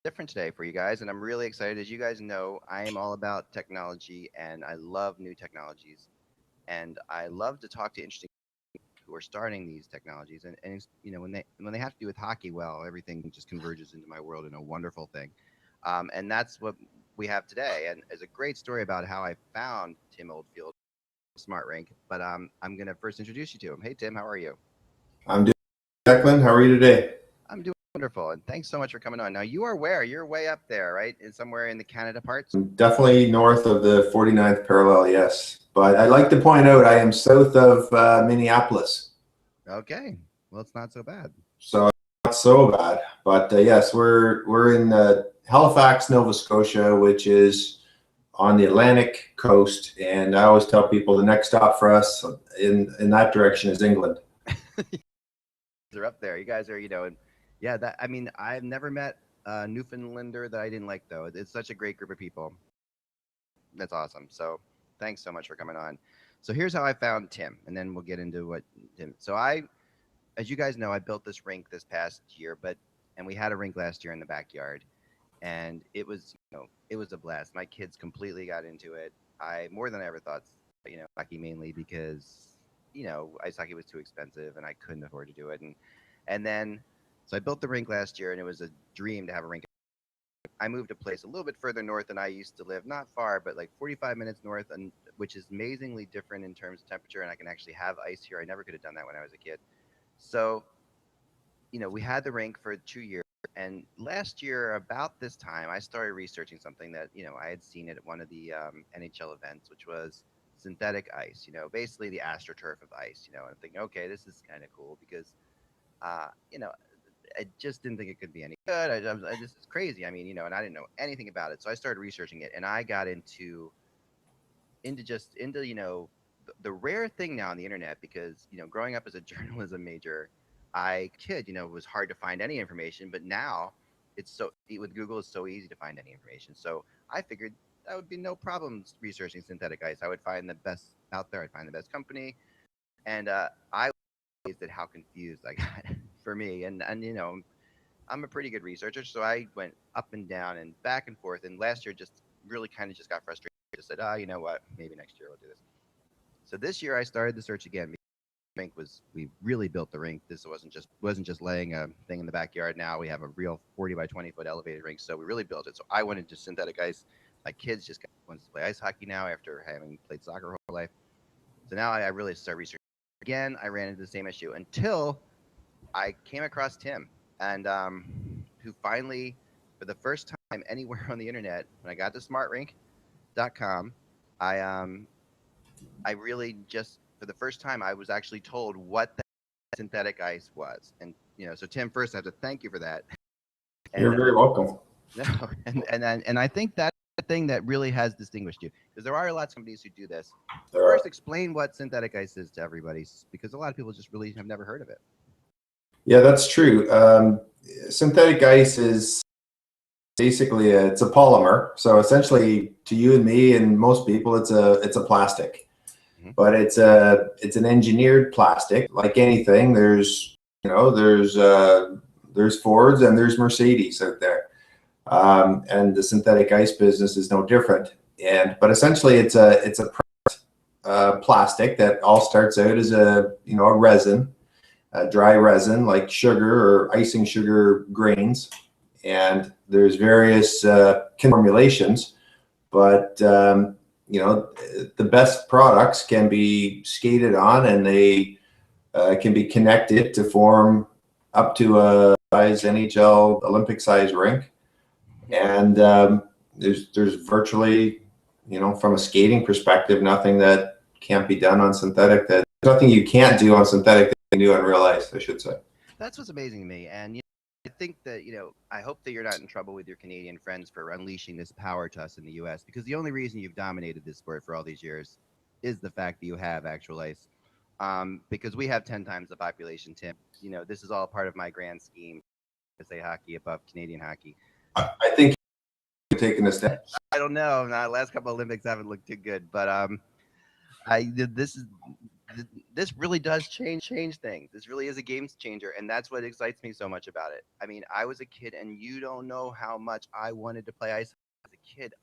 different today for you guys, and I'm really excited. As you guys know, I am all about technology, and I love new technologies, and I love to talk to interesting who are starting these technologies. And when they have to do with hockey, well, everything just converges into my world in a wonderful thing. And that's what we have today. And there's a great story about how I found Tim Oldfield, SmartRInk. But I'm gonna first introduce you to him. Hey, Tim, how are you? I'm doing Declan. How are you today? I'm doing wonderful, and thanks so much for coming on. Now, you are where? You're way up there, right? In somewhere in the Canada parts. Definitely north of the 49th parallel, yes. But I'd like to point out I am south of Minneapolis. Okay, well, it's not so bad. So not so bad. But yes, we're in Halifax, Nova Scotia, which is on the Atlantic coast. And I always tell people the next stop for us in that direction is England. They're up there. You guys are, and yeah, that I mean, I've never met a Newfoundlander that I didn't like though. It's such a great group of people. That's awesome. So thanks so much for coming on. So here's how I found Tim, and then we'll get into what Tim. So as you guys know, I built this rink this past year, and we had a rink last year in the backyard, and it was a blast. My kids completely got into it. I more than I ever thought. Hockey mainly because ice hockey was too expensive and I couldn't afford to do it, and then so I built the rink last year, and it was a dream to have a rink. I moved a place a little bit further north than I used to live, not far, but like 45 minutes north, and which is amazingly different in terms of temperature, and I can actually have ice here. I never could have done that when I was a kid. So, we had the rink for 2 years, and last year about this time, I started researching something that I had seen at one of the NHL events, which was synthetic ice. Basically the astroturf of ice. And I'm thinking, okay, this is kind of cool because, uh, you know, I just didn't think it could be any good. This is crazy. I mean, and I didn't know anything about it, so I started researching it, and I got into the rare thing now on the internet because growing up as a journalism major, it was hard to find any information, but now with Google it's so easy to find any information. So I figured that would be no problem researching synthetic ice. I would find the best out there. I'd find the best company, and I amazed at how confused I got for me. And I'm a pretty good researcher, so I went up and down and back and forth. And last year, just really kind of just got frustrated. Just said, you know what? Maybe next year we'll do this. So this year I started the search again. We really built the rink. This wasn't just laying a thing in the backyard. Now we have a real 40 by 20 foot elevated rink. So we really built it. So I went into synthetic ice. My kids just wants to play ice hockey now after having played soccer whole life. So now I really start researching again. I ran into the same issue until I came across Tim, and who finally, for the first time anywhere on the internet, when I got to SmartRInk.com, I really just for the first time I was actually told what the synthetic ice was, and so Tim, first I have to thank you for that. You're very welcome. No, and I think that's the thing that really has distinguished you, because there are lots of companies who do this. First, explain what synthetic ice is to everybody, because a lot of people just really have never heard of it. Yeah, that's true. Synthetic ice is basically it's a polymer. So essentially, to you and me and most people, it's a plastic, but it's an engineered plastic. Like anything, there's Fords and there's Mercedes out there, and the synthetic ice business is no different. But essentially, it's a plastic that all starts out as a resin. Dry resin like sugar or icing sugar grains, and there's various formulations, but the best products can be skated on, and they can be connected to form up to a size NHL Olympic size rink. And there's virtually, from a skating perspective, nothing that can't be done on synthetic. There's nothing you can't do on synthetic do on real ice, I should say. That's what's amazing to me. And I think that I hope that you're not in trouble with your Canadian friends for unleashing this power to us in the US, because the only reason you've dominated this sport for all these years is the fact that you have actual ice. Because we have 10 times the population, Tim. This is all part of my grand scheme to say hockey above Canadian hockey. I think you're taking a step. I don't know. The last couple of Olympics haven't looked too good, but this this really does change things. This really is a game changer, and that's what excites me so much about it. I mean, I was a kid, and you don't know how much I wanted to play ice as a kid.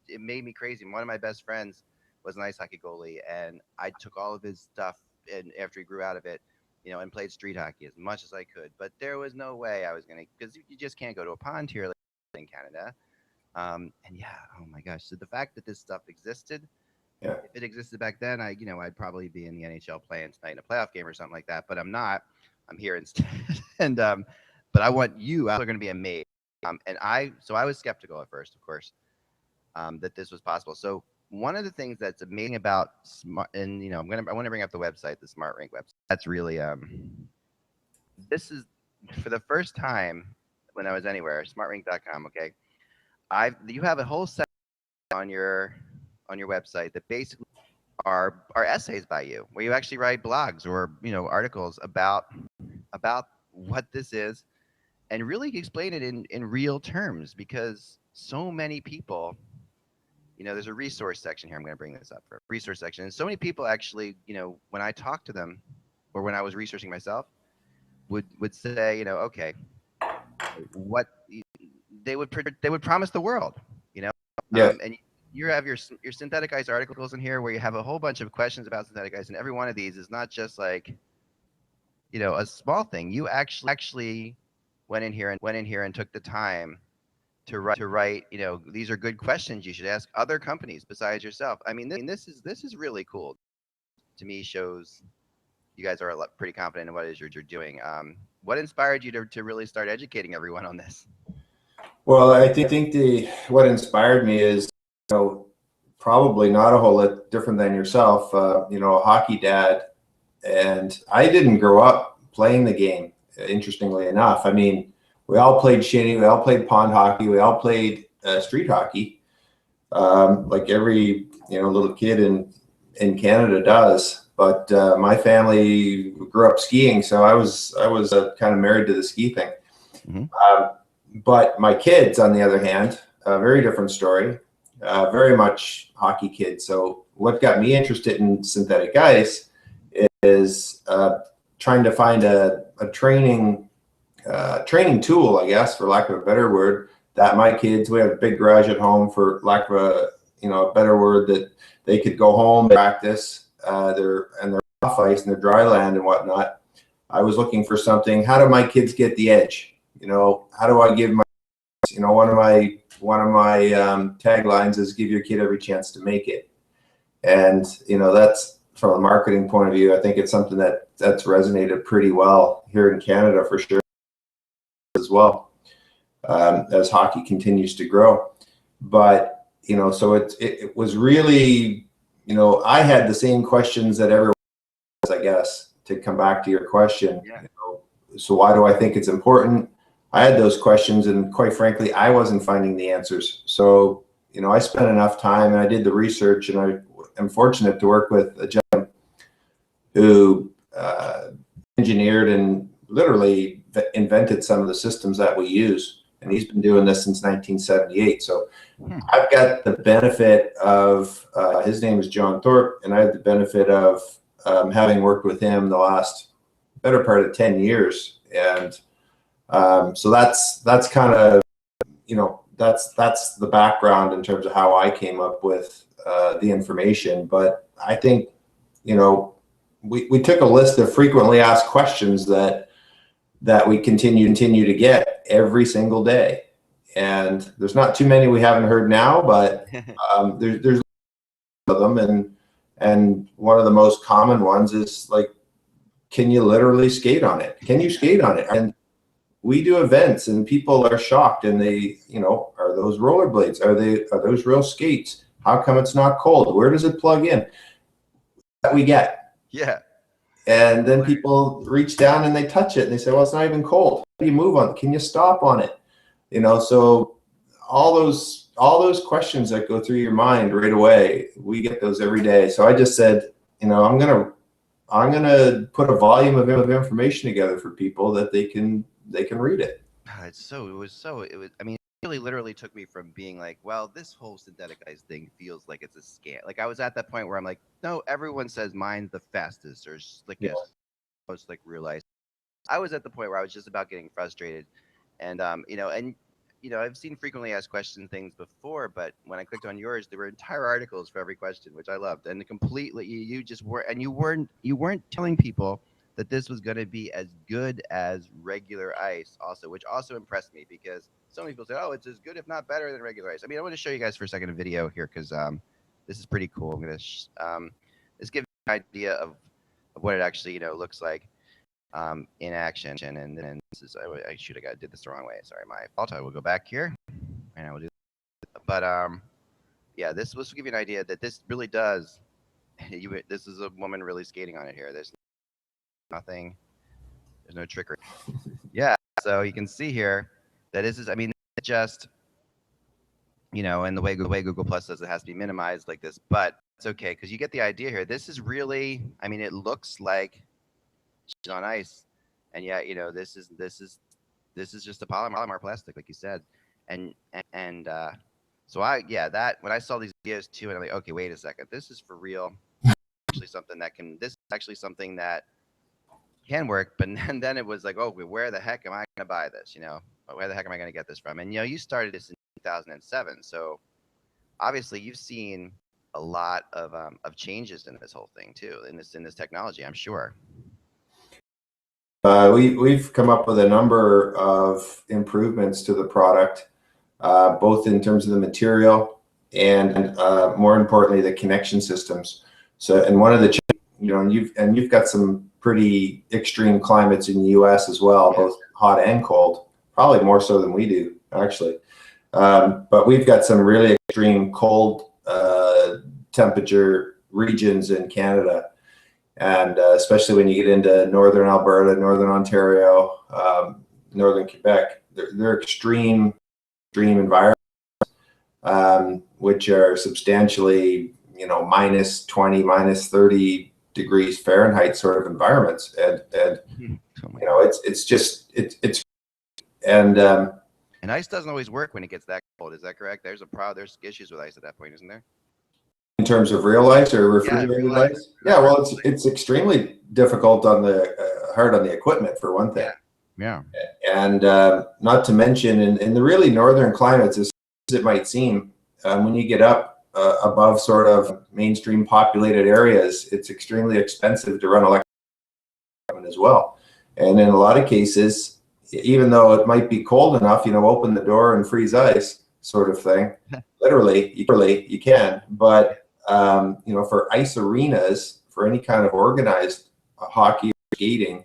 It made me crazy. One of my best friends was an ice hockey goalie, and I took all of his stuff, and after he grew out of it, and played street hockey as much as I could. But there was no way I was gonna, because you just can't go to a pond here in Canada. And yeah, oh my gosh. So the fact that this stuff existed, Yeah. if it existed back then, I'd probably be in the NHL playing tonight in a playoff game or something like that. But I'm not. I'm here instead. And but I want you. I'm going to be amazed. So I was skeptical at first, of course, that this was possible. So one of the things that's amazing about smart, and I want to bring up the website, the SmartRInk website. That's really this is for the first time when I was anywhere, smartrink.com. Okay, you have a whole section on your website that basically are essays by you, where you actually write blogs or articles about what this is, and really explain it in real terms, because so many people, there's a resource section here. I'm going to bring this up for a resource section, and so many people actually, when I talk to them or when I was researching myself, would say, okay, what they would promise the world, Yeah. and you have your synthetic ice articles in here where you have a whole bunch of questions about synthetic ice, and every one of these is not just like, a small thing. You actually went in here and took the time to write, these are good questions you should ask other companies besides yourself. I mean, this is really cool. To me, shows you guys are pretty confident in what it is you're doing. What inspired you to really start educating everyone on this? Well, I think what inspired me is, probably not a whole lot different than yourself. A hockey dad, and I didn't grow up playing the game. Interestingly enough, I mean, we all played shinny, we all played pond hockey, we all played street hockey, like every little kid in Canada does. But my family grew up skiing, so I was kind of married to the ski thing. Mm-hmm. But my kids, on the other hand, a very different story. Very much hockey kids. So what got me interested in synthetic ice is trying to find a training tool, I guess, for lack of a better word, that my kids, we have a big garage at home, for lack of a better word, that they could go home, practice, they're off ice and they're dry land and whatnot. I was looking for something. How do my kids get the edge? How do I give my, one of my taglines is give your kid every chance to make it. And, that's from a marketing point of view, I think it's something that's resonated pretty well here in Canada for sure as well, as hockey continues to grow. But, so it was really, I had the same questions that everyone has, I guess, to come back to your question. Yeah. So why do I think it's important? I had those questions, and quite frankly, I wasn't finding the answers. So, I spent enough time and I did the research, and I am fortunate to work with a gentleman who engineered and literally invented some of the systems that we use. And he's been doing this since 1978. So I've got the benefit of, his name is John Thorpe, and I have the benefit of having worked with him the last better part of 10 years. And so that's kind of, that's the background in terms of how I came up with the information. But I think, we took a list of frequently asked questions that we continue to get every single day. And there's not too many we haven't heard now, but there's of them. And one of the most common ones is like, can you literally skate on it? Can you skate on it? And we do events and people are shocked, and they, are those rollerblades? Are those real skates? How come it's not cold? Where does it plug in? That we get. Yeah. And then people reach down and they touch it and they say, well, it's not even cold. How do you move on it? Can you stop on it? So all those questions that go through your mind right away, we get those every day. So I just said, I'm gonna put a volume of information together for people that they can read it. It was, I mean, actually literally took me from being like, well, this whole synthetic ice thing feels like it's a scam. Like I was at that point where I'm like, no, everyone says mine's the fastest or Yeah. slickest, most like real ice. I was at the point where I was just about getting frustrated, and I've seen frequently asked question things before, but when I clicked on yours, there were entire articles for every question, which I loved, and completely you just were, and you weren't telling people that this was going to be as good as regular ice, also, which also impressed me because so many people say, oh, it's as good if not better than regular ice. I mean, I want to show you guys for a second a video here because this is pretty cool. I'm gonna this gives you an idea of what it actually looks like in action. And then this is, I shoot, I did this the wrong way. Sorry, my fault. I will go back here and I will do this. But yeah, this will give you an idea that this really does. This is a woman really skating on it here. There's nothing. There's no trickery. Yeah, so you can see here that this is. I mean, just and the way Google Plus says it has to be minimized like this, but it's okay because you get the idea here. This is really. I mean, it looks like she's on ice, and yet this is just a polymer plastic, like you said, and so that when I saw these videos too, and I'm like, okay, wait a second, this is for real. Actually, something that can. This is actually something that can work, but then it was like, oh, where the heck am I going to buy this? Where the heck am I going to get this from? And you started this in 2007, so obviously you've seen a lot of changes in this whole thing too, in this technology, I'm sure. We've come up with a number of improvements to the product, both in terms of the material and more importantly, the connection systems. So, and one of the, you've got some pretty extreme climates in the U.S. as well, both hot and cold, probably more so than we do, actually. But we've got some really extreme cold temperature regions in Canada. And especially when you get into northern Alberta, northern Ontario, northern Quebec, they're extreme environments, which are substantially, minus 20, minus 30 degrees Fahrenheit sort of environments, and it's and ice doesn't always work when it gets that cold. Is that correct? There's issues with ice at that point, isn't there? In terms of real ice or refrigerated ice? Yeah, well, it's extremely difficult on the hard on the equipment for one thing. Yeah. And not to mention in the really northern climates, as it might seem, when you get up above sort of mainstream populated areas, it's extremely expensive to run electric as well. And in a lot of cases, even though it might be cold enough, open the door and freeze ice sort of thing. Literally, you can, but for ice arenas, for any kind of organized hockey or skating,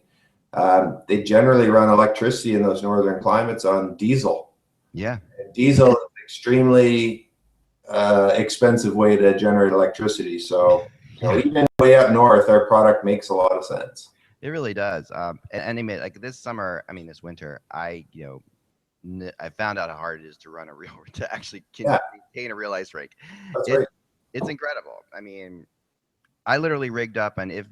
they generally run electricity in those northern climates on diesel. Yeah. And diesel is an extremely expensive way to generate electricity. So, even way up north, our product makes a lot of sense. It really does. And like this winter, I found out how hard it is to run to actually contain a real ice rink. That's right. It's incredible. I mean, I literally rigged up, and if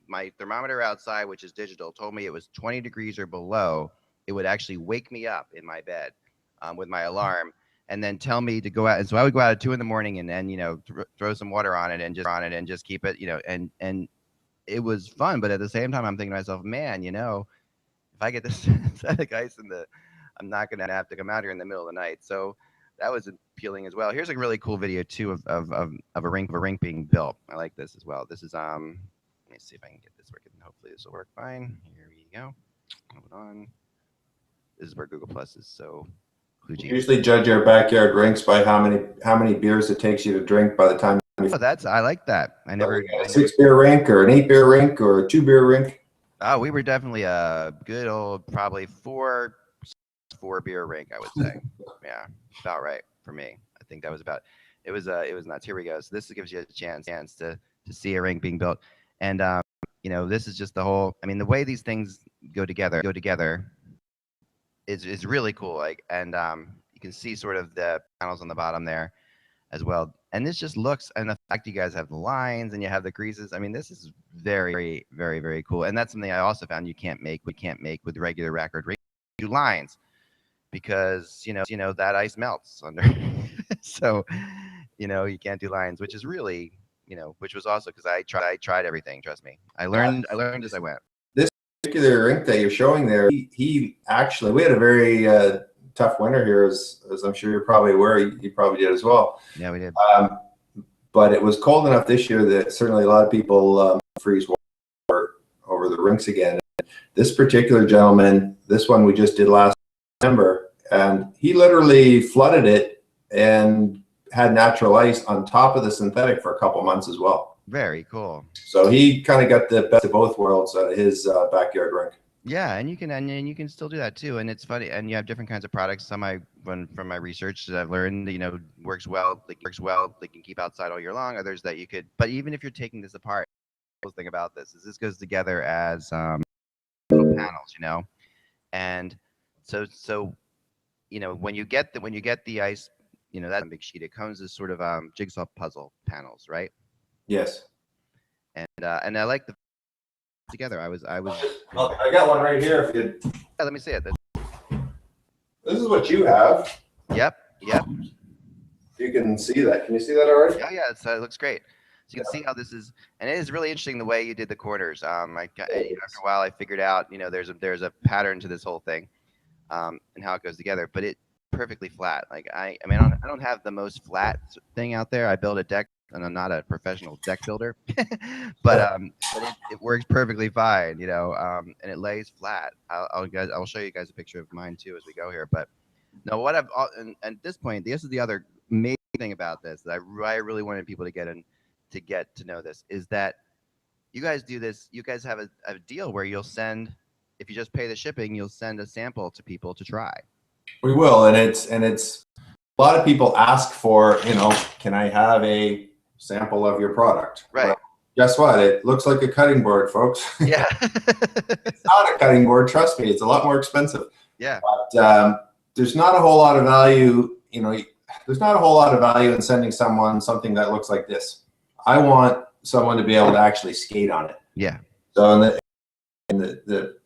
my thermometer outside, which is digital, told me it was 20 degrees or below, it would actually wake me up in my bed with my alarm, and then tell me to go out. And so I would go out at 2 a.m. and then throw some water on it and just keep it, and it was fun. But at the same time, I'm thinking to myself, man, if I get this synthetic ice I'm not going to have to come out here in the middle of the night. So that was appealing as well. Here's a really cool video too of a rink being built. I like this as well. This is let me see if I can get this working. Hopefully this will work fine. Here we go. Hold on. This is where Google Plus is so kludgy. We usually judge our backyard rinks by how many beers it takes you to drink by the time. I like that. I never a 6-beer rink or an 8-beer rink or a 2-beer rink. Oh, we were definitely a good old probably 4-beer rink, I would say. Yeah, about right for me. I think that was about. It was nuts. Here we go. So this gives you a chance to see a rink being built, and this is just the whole. I mean, the way these things go together is really cool. Like, and you can see sort of the panels on the bottom there as well. And this just looks, and the fact you guys have the lines and you have the creases. I mean, this is very, very cool. And that's something I also found we can't make with regular racquetball rink. Do lines. because that ice melts under. So you can't do lines, which is really which was also because I tried everything. Trust me, I learned as I went. This particular rink that you're showing there, he actually, we had a very tough winter here, as I'm sure you're probably aware. You probably did as well. Yeah, we did. But it was cold enough this year that certainly a lot of people freeze water over the rinks again. This particular gentleman, this one we just did last December, and he literally flooded it and had natural ice on top of the synthetic for a couple months as well. Very cool. So he kind of got the best of both worlds at his backyard rink. Yeah, and you can still do that too. And it's funny, and you have different kinds of products. Some from my research that I've learned, works well. They can keep outside all year long. Others that you could, but even if you're taking this apart, the cool thing about this is this goes together as little panels, and so when you get the ice, that big sheet, it comes as sort of jigsaw puzzle panels, right? Yes. And I like the together. I got one right here. If you let me see it. This is what you have. Yep. You can see that. Can you see that already? Yeah. It looks great. So you can see how this is, and it is really interesting the way you did the corners. After a while, I figured out, there's a pattern to this whole thing, and how it goes together. But it perfectly flat. Like I don't have the most flat thing out there. I build a deck, and I'm not a professional deck builder, but it works perfectly fine, and it lays flat. I'll show you guys a picture of mine too as we go here. But no, what and at this point, this is the other amazing thing about this that I really wanted people to get to know this, is that you guys do this. You guys have a deal where you'll send, if you just pay the shipping, you'll send a sample to people to try. We will, and it's a lot of people ask for, can I have a sample of your product? Right. Well, guess what? It looks like a cutting board, folks. Yeah. It's not a cutting board. Trust me, it's a lot more expensive. Yeah. But there's not a whole lot of value. There's not a whole lot of value in sending someone something that looks like this. I want someone to be able to actually skate on it. Yeah. So in the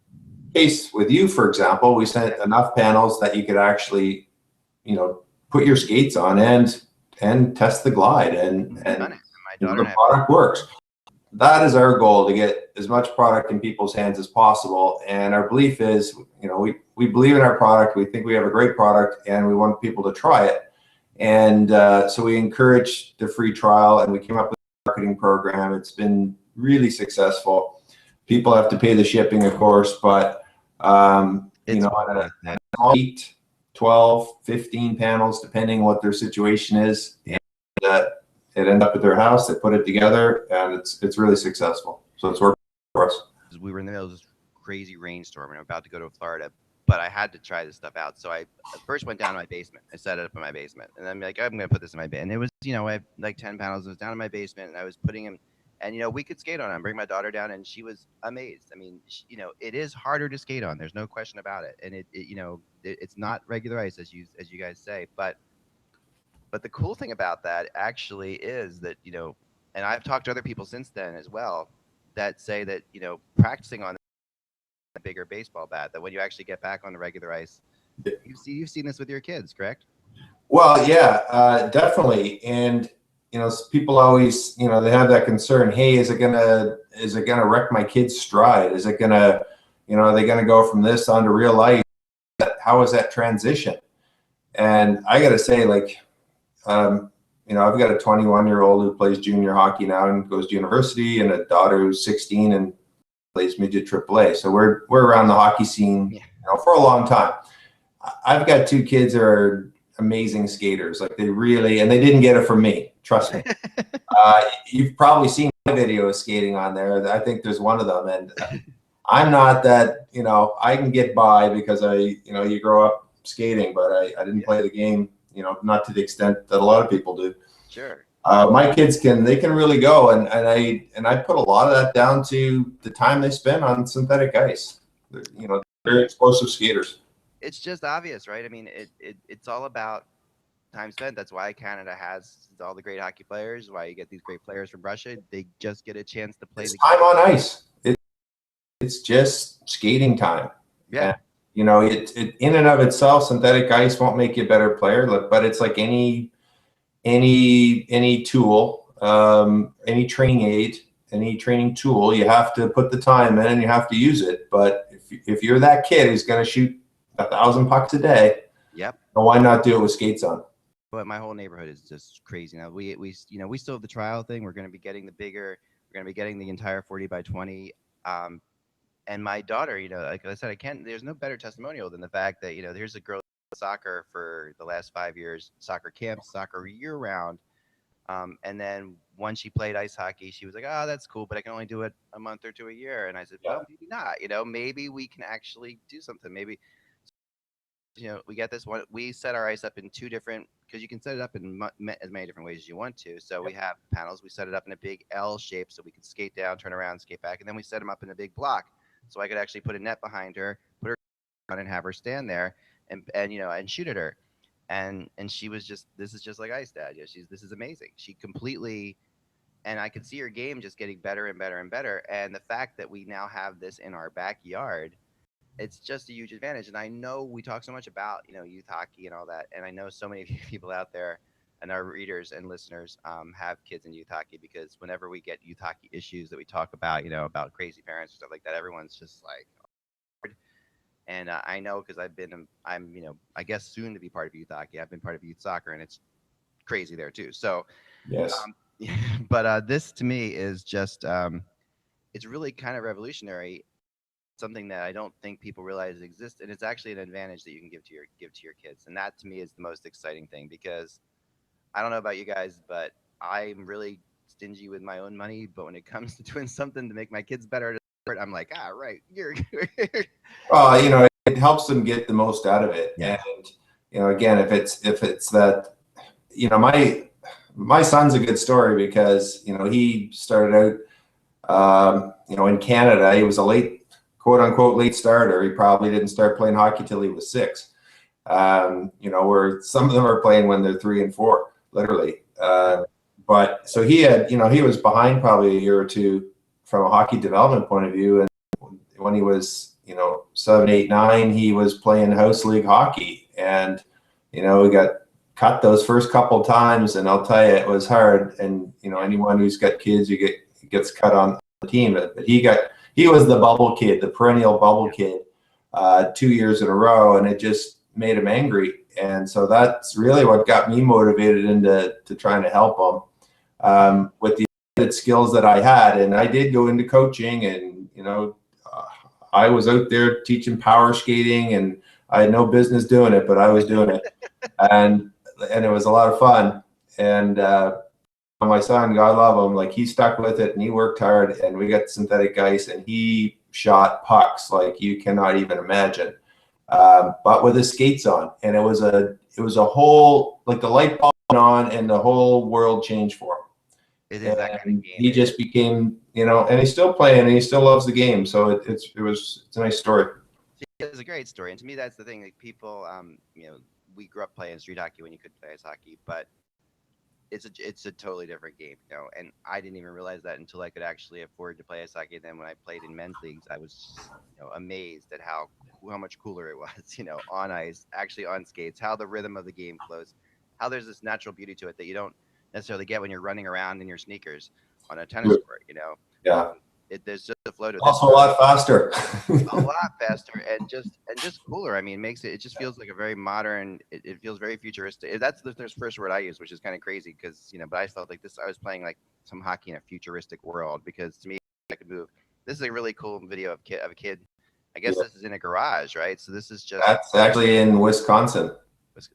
case with you, for example, we sent enough panels that you could actually, put your skates on and test the glide, and the product works. That is our goal, to get as much product in people's hands as possible. And our belief is, we believe in our product. We think we have a great product, and we want people to try it. And so we encourage the free trial, and we came up with a marketing program. It's been really successful. People have to pay the shipping, of course, but on 8, 12, 15 panels, depending what their situation is, and it ended up at their house. They put it together, and it's really successful. So it's working for us. We were in the middle of this crazy rainstorm, and I'm about to go to Florida, but I had to try this stuff out. So I first went down to my basement. I set it up in my basement, and I'm like, I'm going to put this in my bin. And it was, I have like 10 panels. It was down in my basement, and I was putting them, and we could skate on them. Bring my daughter down, and she was amazed. I mean, it is harder to skate on. There's no question about it. And it's not regular ice, as you guys say, but the cool thing about that actually is that, and I've talked to other people since then as well, that say that, practicing on a bigger baseball bat, that when you actually get back on the regular ice, you've seen this with your kids, correct? Well, yeah, definitely. And, people always, they have that concern. Hey, is it gonna wreck my kid's stride? Is it gonna, are they gonna go from this onto real life? How is that transition? And I got to say, like, I've got a 21-year-old who plays junior hockey now and goes to university, and a daughter who's 16 and plays midget AAA. So we're around the hockey scene, for a long time. I've got 2 kids that are amazing skaters. Like, they really, and they didn't get it from me. Trust me. You've probably seen my video of skating on there. I think there's one of them, and I'm not that. I can get by because you grow up skating, but I didn't play the game. Not to the extent that a lot of people do. Sure. My kids can really go, and I put a lot of that down to the time they spend on synthetic ice. They're very explosive skaters. It's just obvious, right? I mean, it's all about time spent. That's why Canada has all the great hockey players. Why you get these great players from Russia. They just get a chance to play. It's time on ice. It's just skating time. Yeah. you know, it in and of itself, synthetic ice won't make you a better player, but it's like any tool, any training aid, any training tool, you have to put the time in and you have to use it. But if you're that kid who's going to shoot 1,000 pucks a day, yep. why not do it with skates on? But my whole neighborhood is just crazy now. We you know, we still have the trial thing. We're going to be getting the bigger. We're going to be getting the entire 40 by 20. And my daughter, you know, like I said, there's no better testimonial than the fact that, you know, there's a girl soccer for the last 5 years, soccer camps, soccer year round. And then once she played ice hockey, she was like, oh, that's cool, but I can only do it a month or two a year. And I said, well, maybe not, you know, maybe we can actually do something. Maybe, you know, we get this one, we set our ice up in 2 different, because you can set it up in as many different ways as you want to. So we have panels, we set it up in a big L shape so we could skate down, turn around, skate back. And then we set them up in a big block. So I could actually put a net behind her, put her on and have her stand there and you know, and shoot at her. And she was just, this is just like ice, Dad. Yeah, this is amazing. She completely, and I could see her game just getting better and better and better. And the fact that we now have this in our backyard, it's just a huge advantage. And I know we talk so much about, you know, youth hockey and all that. And I know so many people out there and our readers and listeners have kids in youth hockey, because whenever we get youth hockey issues that we talk about, you know, about crazy parents and stuff like that, everyone's just like, and I know, because I'm, you know, I guess soon to be part of youth hockey. I've been part of youth soccer, and it's crazy there too. So, Yes. But this to me is just, it's really kind of revolutionary. Something that I don't think people realize exists, and it's actually an advantage that you can give to your kids. And that to me is the most exciting thing, because I don't know about you guys, but I'm really stingy with my own money. But when it comes to doing something to make my kids better at a sport, I'm like, right, you're. Well, you know, it helps them get the most out of it. Yeah. And, you know, again, if it's that, you know, my son's a good story, because, you know, he started out, you know, in Canada. He was a late, quote unquote, late starter. He probably didn't start playing hockey till he was 6. You know, where some of them are playing when they're 3 and 4, literally. But so he had, you know, he was behind probably a year or 2 from a hockey development point of view. And when he was, you know, 7, 8, 9, he was playing house league hockey. And, you know, he got cut those first couple times, and I'll tell you, it was hard. And, you know, anyone who's got kids, gets cut on the team. But he was the bubble kid, the perennial bubble kid, 2 years in a row, and it just made him angry. And so that's really what got me motivated into trying to help him with the skills that I had. And I did go into coaching, and, you know, I was out there teaching power skating, and I had no business doing it, but I was doing it. and it was a lot of fun. And my son, God love him, like, he stuck with it and he worked hard, and we got synthetic ice, and he shot pucks like you cannot even imagine, but with his skates on. And it was a whole, like, the light bulb went on and the whole world changed for him. It is that kind of game. He just became, you know, and he's still playing, and he still loves the game. So it's a nice story. It's a great story. And to me, that's the thing. Like, people, you know, we grew up playing street hockey when you could play ice hockey, but it's a totally different game, you know. And I didn't even realize that until I could actually afford to play ice hockey. And then when I played in men's leagues, I was, you know, amazed at how much cooler it was, you know, on ice, actually on skates, how the rhythm of the game flows, how there's this natural beauty to it that you don't necessarily get when you're running around in your sneakers on a tennis court, you know. Yeah. There's just a flow to it. Also a lot faster. A lot faster and just cooler. I mean, it just feels like a very modern. It feels very futuristic. That's the first word I use, which is kind of crazy, because, you know, but I felt like I was playing like some hockey in a futuristic world, because to me, I could move. This is a really cool video of a kid. I guess this is in a garage, right? So this is just. That's actually in Wisconsin.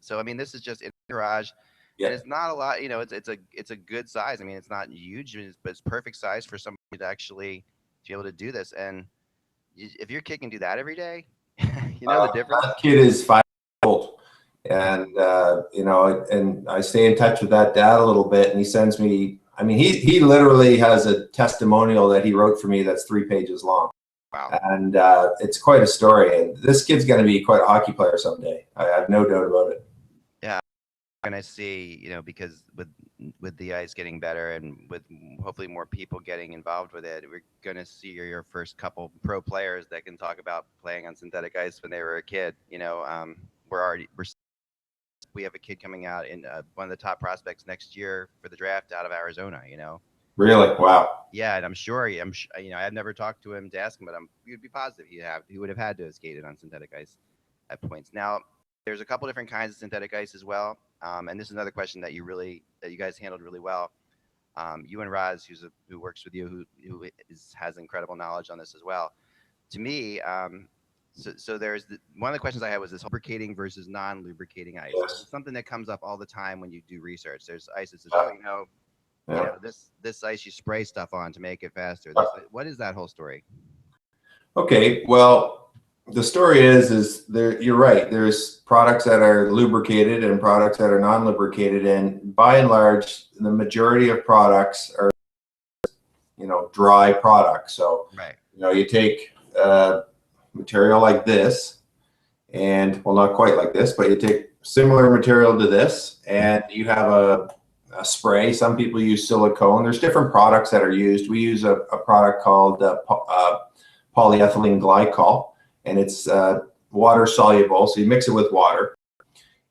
So I mean, this is just in a garage. Yeah. And it's not a lot, you know, it's a good size. I mean, it's not huge, but it's perfect size for somebody to actually be able to do this. And if your kid can do that every day, you know the difference. That kid is 5 years old, and you know, and I stay in touch with that dad a little bit, and he sends me. I mean, he literally has a testimonial that he wrote for me that's 3 pages long. Wow. And it's quite a story. And this kid's going to be quite a hockey player someday. I have no doubt about it. Gonna see, because with the ice getting better and with hopefully more people getting involved with it, we're gonna see your first couple pro players that can talk about playing on synthetic ice when they were a kid. We have a kid coming out in one of the top prospects next year for the draft out of Arizona. Really? Wow. Yeah, and I'm sure I've never talked to him to ask him, but you'd be positive he would have had to have skated on synthetic ice at points. Now, there's a couple different kinds of synthetic ice as well. And this is another question that you guys handled really well. You and Raz, who works with you, who has incredible knowledge on this as well. To me, so there's one of the questions I had was this lubricating versus non-lubricating ice. Yes. It's something that comes up all the time when you do research. There's ice that says, Yeah. this ice you spray stuff on to make it faster. What is that whole story? Okay, well, the story is there. You're right. There's products that are lubricated and products that are non-lubricated, and by and large, the majority of products are, dry products. So, Right. You take material like this, and well, not quite like this, but you take similar material to this, and you have a spray. Some people use silicone. There's different products that are used. We use a product called polyethylene glycol, and it's water soluble. So you mix it with water,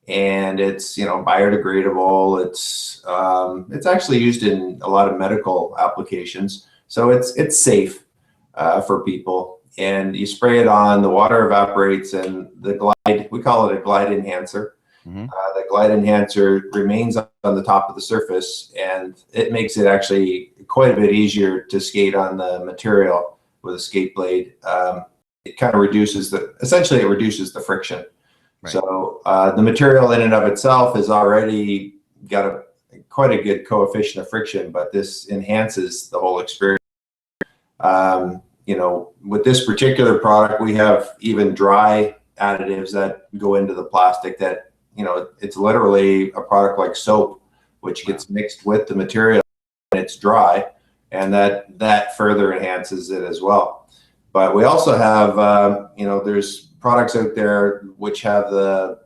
and it's biodegradable. It's actually used in a lot of medical applications. So it's safe for people. And you spray it on, the water evaporates, and the glide, we call it a glide enhancer. Mm-hmm. The glide enhancer remains on the top of the surface, and it makes it actually quite a bit easier to skate on the material with a skate blade. It kind of essentially reduces the friction. Right. So the material in and of itself has already got quite a good coefficient of friction, but this enhances the whole experience. With this particular product, we have even dry additives that go into the plastic that, it's literally a product like soap, which gets mixed with the material and it's dry, and that further enhances it as well. But we also have, there's products out there which have the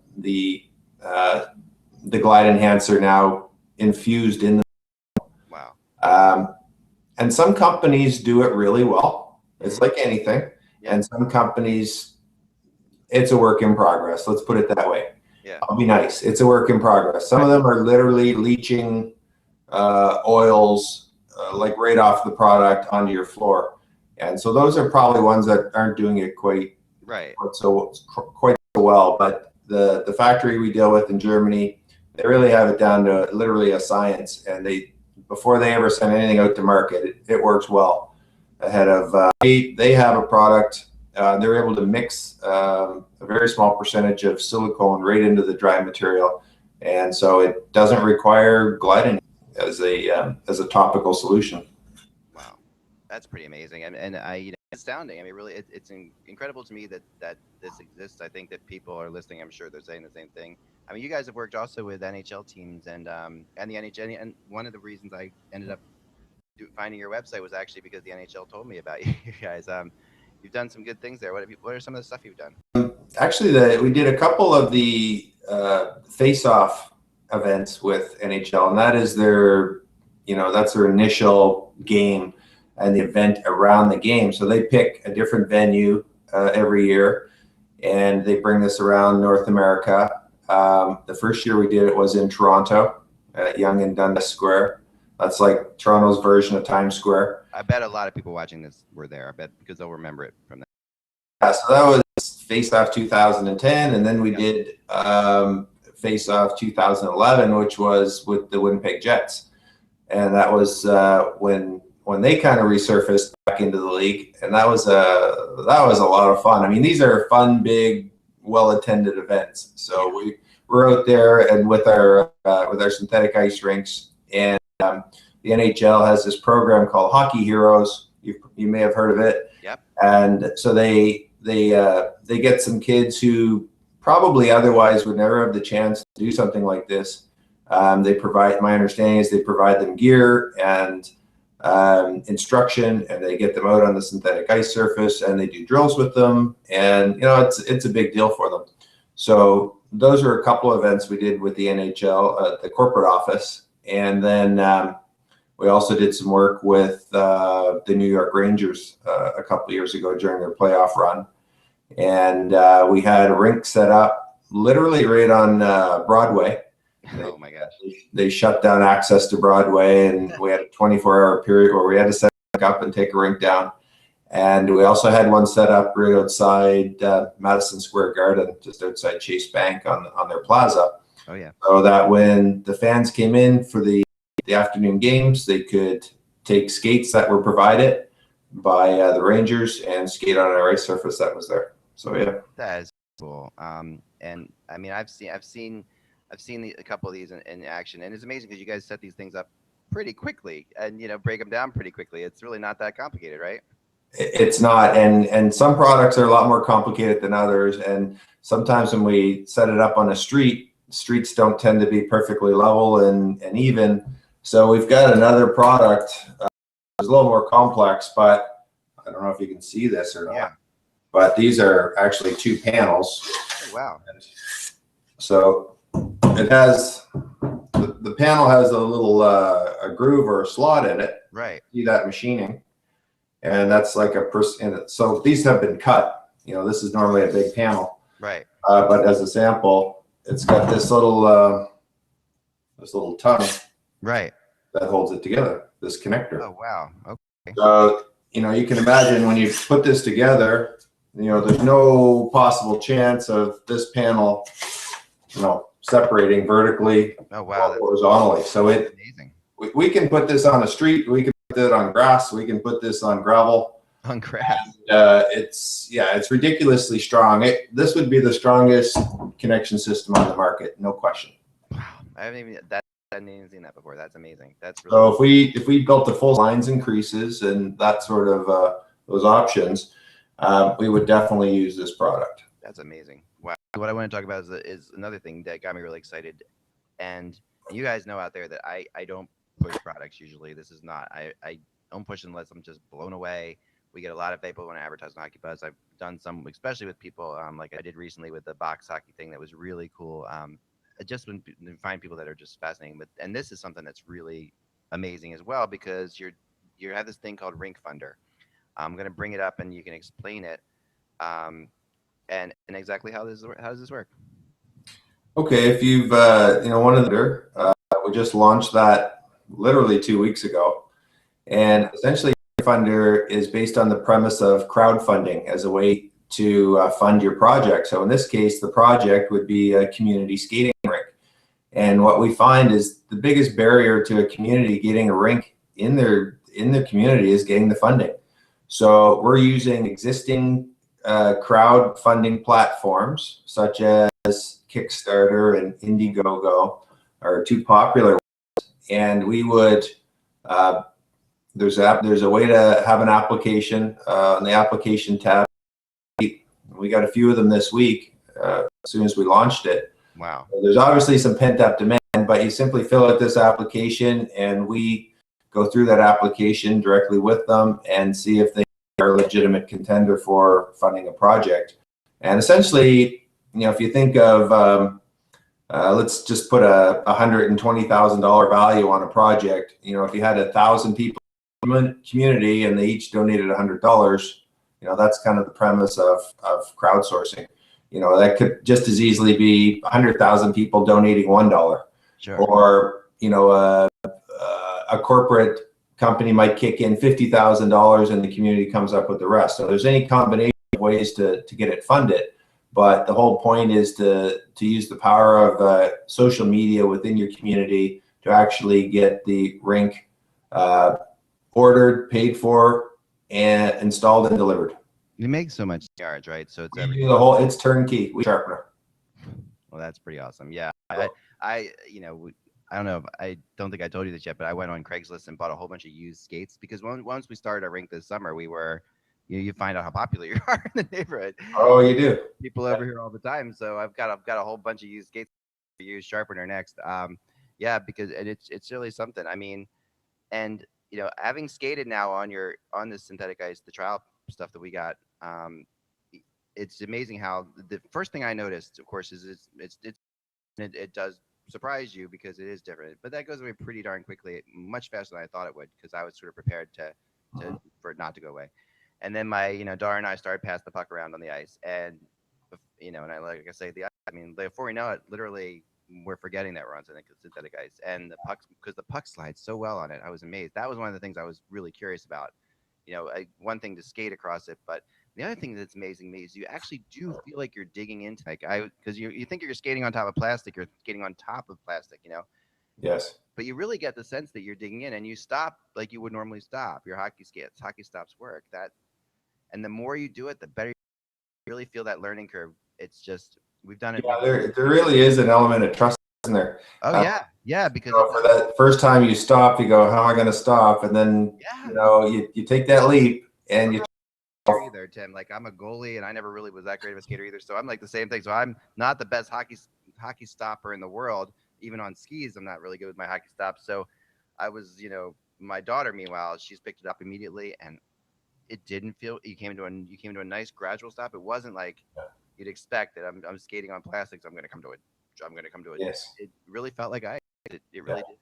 glide enhancer now infused in the. Wow. And some companies do it really well. It's like anything. Yeah. And some companies, it's a work in progress. Let's put it that way. Yeah. I'll be nice. It's a work in progress. Some of them are literally leaching oils like right off the product onto your floor. And so those are probably ones that aren't doing it quite so well. But the factory we deal with in Germany, they really have it down to literally a science. And before they ever send anything out to market, it works well. Ahead of they have a product. They're able to mix a very small percentage of silicone right into the dry material, and so it doesn't require gliding as a topical solution. Wow, that's pretty amazing, and astounding. I mean, really, it's incredible to me that this exists. I think that people are listening. I'm sure they're saying the same thing. I mean, you guys have worked also with NHL teams and the NHL, and one of the reasons I ended up finding your website was actually because the NHL told me about you guys. You've done some good things there. What are some of the stuff you've done? Actually, we did a couple of the face-off events with NHL, and that is that's their initial game and the event around the game. So they pick a different venue every year, and they bring this around North America. The first year we did it was in Toronto at Yonge and Dundas Square. That's like Toronto's version of Times Square. I bet a lot of people watching this were there. I bet because they'll remember it from that. Yeah, so that was Face Off 2010, and then we did Face Off 2011, which was with the Winnipeg Jets, and that was when they kind of resurfaced back into the league, and that was a lot of fun. I mean, these are fun, big, well-attended events. So we're out there and with our synthetic ice rinks. And the NHL has this program called Hockey Heroes. You may have heard of it. Yep. And so they get some kids who probably otherwise would never have the chance to do something like this. They provide, my understanding is they provide them gear and instruction, and they get them out on the synthetic ice surface, and they do drills with them. And it's a big deal for them. So those are a couple of events we did with the NHL at the corporate office. And then we also did some work with the New York Rangers a couple of years ago during their playoff run. And we had a rink set up literally right on Broadway. Oh my gosh. They shut down access to Broadway, and we had a 24-hour period where we had to set up and take a rink down. And we also had one set up right outside Madison Square Garden, just outside Chase Bank on their plaza. Oh yeah. So that when the fans came in for the afternoon games, they could take skates that were provided by the Rangers and skate on an ice surface that was there. So yeah, That is cool. And I mean, I've seen a couple of these in action, and it's amazing because you guys set these things up pretty quickly, and break them down pretty quickly. It's really not that complicated, right? it's not, and some products are a lot more complicated than others, and sometimes when we set it up on a streets don't tend to be perfectly level and even. So we've got another product it's a little more complex, but I don't know if you can see this or not. Yeah. But these are actually two panels. Oh, wow. So it has the panel has a little a groove or a slot in it. Right. See that machining, and that's like a person. So these have been cut. This is normally a big panel. Right. But as a sample, it's got this little tongue. Right. That holds it together. This connector. Oh wow. Okay. So you can imagine when you put this together, there's no possible chance of this panel, separating vertically or horizontally. So amazing. We can put this on a street. We can put it on grass. We can put this on gravel. On grass. It's ridiculously strong. This would be the strongest connection system on the market, no question. Wow. I haven't even seen that before. That's amazing. That's really so if we built the full lines and creases and that sort of those options, we would definitely use this product. That's amazing. Wow. What I want to talk about is another thing that got me really excited. And you guys know out there that I don't push products usually. This is not, I don't push unless I'm just blown away. We get a lot of people when I advertise on Hockey Buzz. I've done some, especially with people like I did recently with the box hockey thing that was really cool. Just when you find people that are just fascinating. And this is something that's really amazing as well because you have this thing called Rink Funder. I'm going to bring it up and you can explain it. And exactly how does this work? Okay, if you've one of the we just launched that literally 2 weeks ago, and essentially Funder is based on the premise of crowdfunding as a way to fund your project. So in this case, the project would be a community skating rink, and what we find is the biggest barrier to a community getting a rink in their community is getting the funding. So we're using existing crowdfunding platforms such as Kickstarter and Indiegogo are two popular ones, and we would there's a way to have an application on the application tab. We got a few of them this week as soon as we launched it. Wow. There's obviously some pent-up demand, but you simply fill out this application and we go through that application directly with them and see if they are a legitimate contender for funding a project. And essentially, if you think of let's just put a $120,000 value on a project. If you had 1,000 people in the community and they each donated $100, that's kind of the premise of crowdsourcing. That could just as easily be 100,000 people donating $1. Sure. Or a corporate company might kick in $50,000 and the community comes up with the rest. So there's any combination of ways to get it funded. But the whole point is to use the power of social media within your community to actually get the rink ordered, paid for, and installed and delivered. You make so much yards, right? So it's everything. It's turnkey. We sharpener. Well, that's pretty awesome. Yeah, I don't know. I don't think I told you this yet, but I went on Craigslist and bought a whole bunch of used skates because once we started our rink this summer, we were, you find out how popular you are in the neighborhood. Oh, you do. People over here all the time. So I've got a whole bunch of used skates to use sharpener next. Yeah, because it's really something. I mean, and having skated now on this synthetic ice, the trial stuff that we got, it's amazing how the first thing I noticed, of course, is it does surprise you because it is different, but that goes away pretty darn quickly, much faster than I thought it would, because I was sort of prepared to for it not to go away. And then my daughter and I started passing the puck around on the ice, and and I like I say I mean before we know it, literally we're forgetting that we're on synthetic ice, and the pucks because the puck slides so well on it. I was amazed. That was one of the things I was really curious about. One thing to skate across it, but the other thing that's amazing to me is you actually do feel like you're digging into because you think you're skating on top of plastic, you're skating on top of plastic, Yes. but you really get the sense that you're digging in and you stop like you would normally stop. Your hockey stops work. And the more you do it, the better you really feel that learning curve. It's just we've done it. Yeah, there really is an element of trust in there. Oh yeah, because For that first time you stop, you go, how am I going to stop? And then you take that leap and you either, Tim. Like I'm a goalie and I never really was that great of a skater either. So I'm like the same thing. So I'm not the best hockey stopper in the world. Even on skis, I'm not really good with my hockey stops. So I was, my daughter, meanwhile, she's picked it up immediately and it didn't feel you came into a nice gradual stop. It wasn't like you'd expect that I'm skating on plastics. I'm gonna come to it. Yes. It really felt like it really did.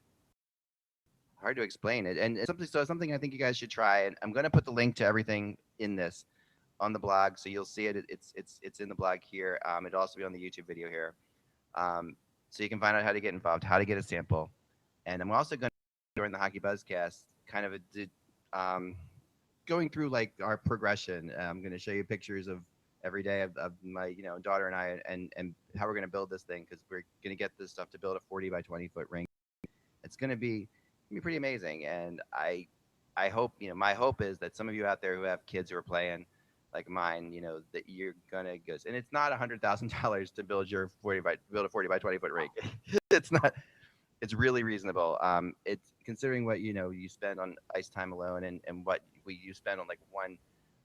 Hard to explain it, and something I think you guys should try. And I'm gonna put the link to everything in this on the blog, so you'll see it. It's in the blog here. It'll also be on the YouTube video here, so you can find out how to get involved, how to get a sample, and I'm also going to during the Hockey Buzzcast kind of going through like our progression. I'm going to show you pictures of every day of my daughter and I and how we're going to build this thing because we're going to get this stuff to build a 40 by 20 foot rink. It's going to be pretty amazing, and I hope my hope is that some of you out there who have kids who are playing like mine, that you're gonna go. And it's not $100,000 to build a 40 by 20 foot rink. It's not. It's really reasonable. It's considering what you spend on ice time alone and what you spend on like one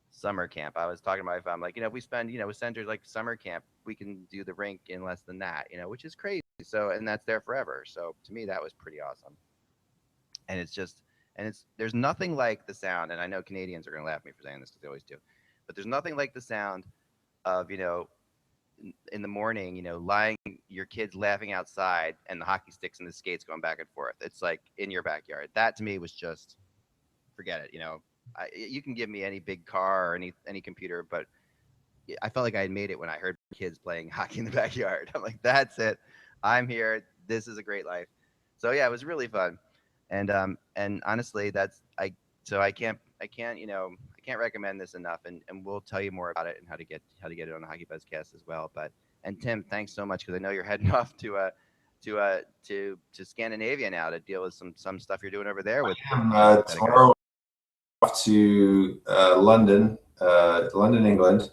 summer camp. I was talking to my fam, like, if we spend, with centers like summer camp, we can do the rink in less than that, which is crazy. So, and that's there forever. So to me, that was pretty awesome. And there's nothing like the sound. And I know Canadians are going to laugh at me for saying this because they always do, but there's nothing like the sound of, in the morning, lying, your kids laughing outside and the hockey sticks and the skates going back and forth. It's like in your backyard. That to me was just, forget it. You can give me any big car or any computer, but I felt like I had made it when I heard kids playing hockey in the backyard. I'm like, that's it. I'm here. This is a great life. So yeah, it was really fun. And honestly, I can't recommend this enough. And we'll tell you more about it and how to get it on the Hockey Buzzcast as well. And Tim, thanks so much because I know you're heading off to Scandinavia now to deal with some stuff you're doing over there with. Tomorrow off to London, England.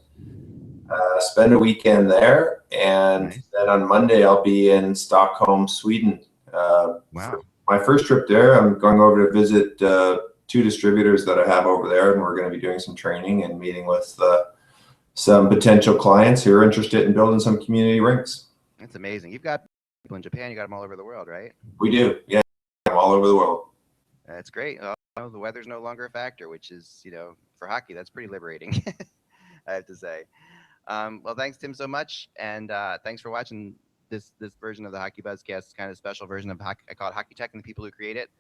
Spend a weekend there, and then on Monday I'll be in Stockholm, Sweden. Wow! My first trip there, I'm going over to visit 2 distributors that I have over there, and we're going to be doing some training and meeting with some potential clients who are interested in building some community rinks. That's amazing. You've got people in Japan. You got them all over the world, right? We do, yeah, all over the world. That's great. Well, the weather's no longer a factor, which is, for hockey, that's pretty liberating. I have to say. Well, thanks, Tim, so much, and thanks for watching this version of the Hockey Buzzcast. It's kind of a special version of hockey. I call it Hockey Tech and the people who create it.